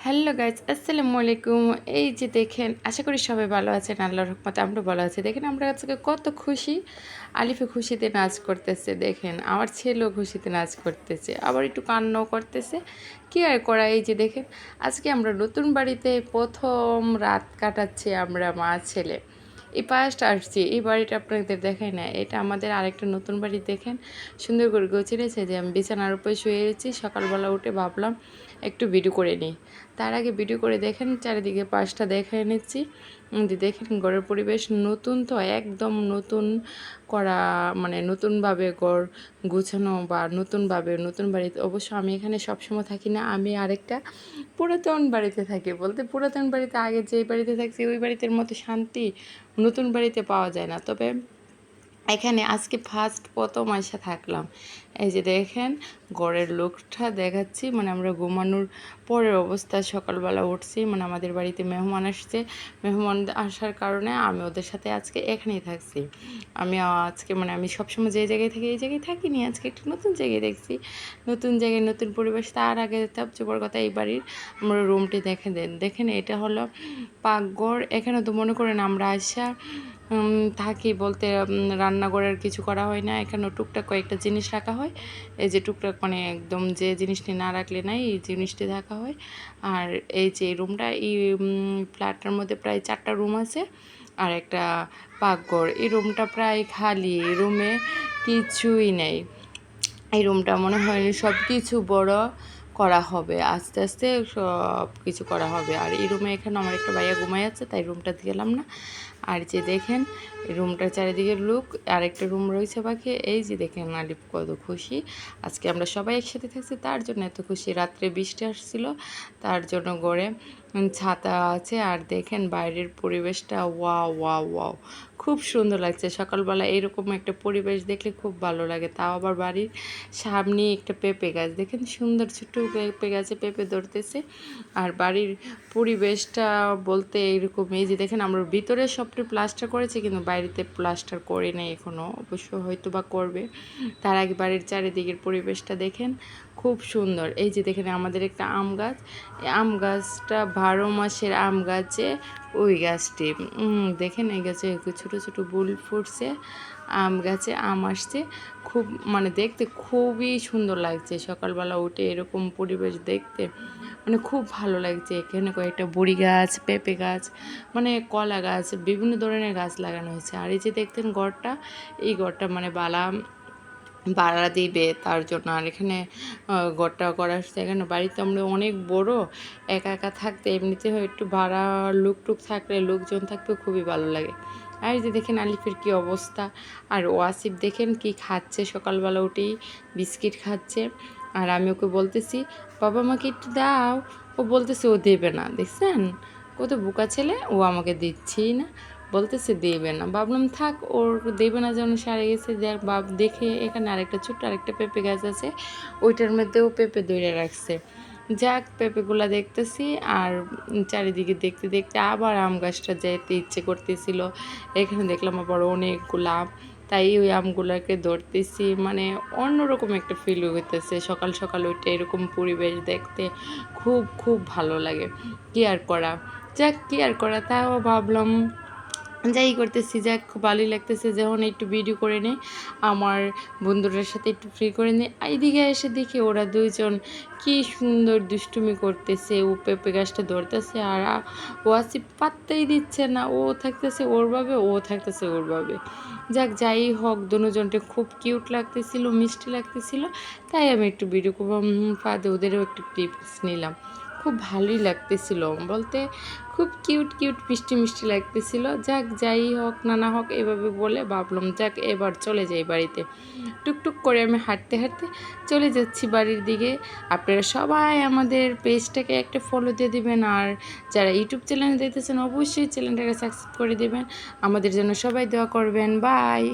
Hello guys, আসসালামু আলাইকুম। এই যে দেখেন, আশা করি সবাই ভালো আছেন। আল্লাহর রহমতে আমরা ভালো আছি। দেখেন আমরা আজকে কত খুশি। আলিফে খুশিতে নাচ করতেছে, দেখেন আমার ছেলেও খুশিতে নাচ করতেছে, আবার একটু কান্নাও করতেছে। কী আর করা, এই যে দেখেন আজকে আমরা নতুন বাড়িতে প্রথম রাত কাটাচ্ছি আমরা মা ছেলে। এই ফার্স্ট আসছি, এই বাড়িটা আপনাদের দেখাই না, এটা আমাদের আরেকটা নতুন বাড়ি। দেখেন সুন্দর করে গোছিয়েছে, যে আমি বিছানার উপরে শুয়ে গেছি। সকালবেলা উঠে ভাবলাম একটু ভিডিও করে নিই। তার আগে ভিডিও করে দেখেন চারিদিকে পাশটা দেখে নিচ্ছি। দেখেন ঘরের পরিবেশ নতুন, তো একদম নতুন করা, মানে নতুনভাবে ঘর গুছানো বা নতুনভাবে নতুন বাড়িতে। অবশ্য আমি এখানে সবসময় থাকি না, আমি আরেকটা পুরাতন বাড়িতে থাকি। বলতে পুরাতন বাড়িতে আগে যেই বাড়িতে থাকছি ওই বাড়িতে মতো শান্তি নতুন বাড়িতে পাওয়া যায় না। তবে এখানে আজকে ফার্স্ট প্রথম আইসা থাকলাম। এই যে দেখেন ঘরের লোকটা দেখাচ্ছি, মানে আমরা ঘুমানোর পরের অবস্থা। সকালবেলা উঠছি, মানে আমাদের বাড়িতে মেহমান আসছে। মেহমান আসার কারণে আমি ওদের সাথে আজকে এখানেই থাকছি। আমি আজকে মানে আমি সবসময় যে জায়গায় থাকি এই জায়গায় থাকিনি, আজকে একটু নতুন জায়গায় দেখছি, নতুন জায়গায় নতুন পরিবেশ। তার আগে সবচেয়ে বড় কথা, এই বাড়ির আমরা রুমটি দেখে দেন। দেখেন এটা হলো পাকঘর। এখানে তো মনে করেন আমরা আসা থাকি বলতে রান্নাঘরের কিছু করা হয় না, এখানেও টুকটাক কয়েকটা জিনিস রাখা হয়। এই যে টুকটাক মানে একদম যে জিনিসটি না রাখলে নাই, এই জিনিসটি রাখা হয়। আর এই যে রুমটা, এই ফ্ল্যাটটার মধ্যে প্রায় 4টা রুম আছে আর একটা পাকঘর। এই রুমটা প্রায় খালি, এই রুমে কিছুই নেই। এই রুমটা মনে হয় সব কিছু বড় করা হবে, আস্তে আস্তে সব কিছু করা হবে। আর এই রুমে এখানে আমার একটা ভাইয়া ঘুমাই আছে, তাই রুমটাতে গেলাম না। আর যে দেখেন এই রুমটার চারিদিকে লুক, আরেকটা রুম রয়েছে বাকি। এই যে দেখেন আলিফ কত খুশি, আজকে আমরা সবাই একসাথে থাকছি, তার জন্য এত খুশি। রাত্রে বৃষ্টি আসছিল, তার জন্য গড়ে ছাতা আছে। আর দেখেন বাইরের পরিবেশটা, ওয়াও ওয়াও ওয়াও, খুব সুন্দর লাগছে। সকালবেলা এরকম একটা পরিবেশ দেখলে খুব ভালো লাগে। তাও আবার বাড়ির সামনে একটা পেঁপে গাছ, দেখেন সুন্দর ছোট্ট পেঁপে গাছে পেঁপে ধরতেছে। আর বাড়ির পরিবেশটা বলতে এরকম, এই যে দেখেন আমরা ভিতরে সবটি প্লাস্টার করেছি, কিন্তু বাইরেতে প্লাস্টার করে নেই এখনও, অবশ্য হয়তো বা করবে। তার আগে বাড়ির চারিদিকের পরিবেশটা দেখেন খুব সুন্দর। এই যে দেখেন আমাদের একটা আম গাছ, এই আম গাছটা 12 মাসের আম গাছে, ওই গাছটি দেখেন এই গাছে ছোটো ছোটো ফুল ফুটছে, আম গাছে আম আসছে। খুব মানে দেখতে খুবই সুন্দর লাগছে। সকালবেলা উঠে এরকম পরিবেশ দেখতে মানে খুব ভালো লাগছে। এখানে কয়েকটা বড়ি গাছ, পেঁপে গাছ, মানে কলা গাছ, বিভিন্ন ধরনের গাছ লাগানো হয়েছে। আর এই যে দেখতেন ঘরটা, এই ঘরটা মানে ভাড়া দিবে তার জন্য। আর এখানে ঘরটা করা হচ্ছে, এখানে বাড়িতে আমরা অনেক বড়, একা একা থাকতে এমনিতে হয় একটু ভাড়া টুক থাকলে, লোকজন থাকতে খুবই ভালো লাগে। আর এই যে দেখেন আলিফের কী অবস্থা। আর ওয়াসিফ দেখেন কি খাচ্ছে, সকালবেলা উঠেই বিস্কিট খাচ্ছে। আর আমি ওকে বলতেছি বাবা আমাকে একটু দাও, ও বলতেছে ও দেবে না। দেখছেন কত বোকা ছেলে, ও আমাকে দিচ্ছেই না, বলতেছে দেবে না। ভাবলাম থাক, ওর দেবে না যেন সারে গেছে। দেখ বাপ, দেখে এখানে আরেকটা ছোট্ট আরেকটা পেঁপে গাছ আছে, ওইটার মধ্যেও পেঁপে ধরে রাখছে। যাক পেঁপেগুলা দেখতেছি, আর চারিদিকে দেখতে দেখতে আবার আম গাছটা যেতে ইচ্ছে করতেছিল। এখানে দেখলাম আবার অনেকগুলা আম, তাই ওই আমগুলাকে ধরতেছি। মানে অন্যরকম একটা ফিল হইতেছে, সকাল সকাল ওইটা এরকম পরিবেশ দেখতে খুব খুব ভালো লাগে। কি আর করা, যাক কি আর করা। তাও ভাবলাম যাই করতেছি, যাক খুব ভালোই লাগতেছে যখন একটু ভিডিও করে নিই, আমার বন্ধুদের সাথে একটু ফ্রি করে নিই। এইদিকে এসে দেখি ওরা দুইজন কি সুন্দর দুষ্টুমি করতেছে, ও পেঁপে গাছটা ধরতেছে আর ওয়াসিফ পাত্তাই দিচ্ছে না, ও থাকতেছে ওর ভাবে, ও থাকতেছে ওর ভাবে। যাক যাই হোক, দুজনটা খুব কিউট লাগতেছিল, মিষ্টি লাগতেছিল, তাই আমি একটু ভিডিও ফাঁদে ওদেরও একটু টিপস নিলাম। খুব ভালোই লাগতেছিল, বলতে খুব কিউট কিউট মিষ্টি মিষ্টি লাগতেছিল। যাক যাই হোক না না হোক, এভাবে বলে ভাবলাম যাক এবার চলে যাই বাড়িতে। টুকটুক করে আমি হাঁটতে হাঁটতে চলে যাচ্ছি বাড়ির দিকে। আপনারা সবাই আমাদের পেজটাকে একটা ফলো দিয়ে দিবেন, আর যারা ইউটিউব চ্যানেলে দেখতেছেন অবশ্যই চ্যানেলটাকে সাবস্ক্রাইব করে দেবেন। আমাদের জন্য সবাই দোয়া করবেন। বাই।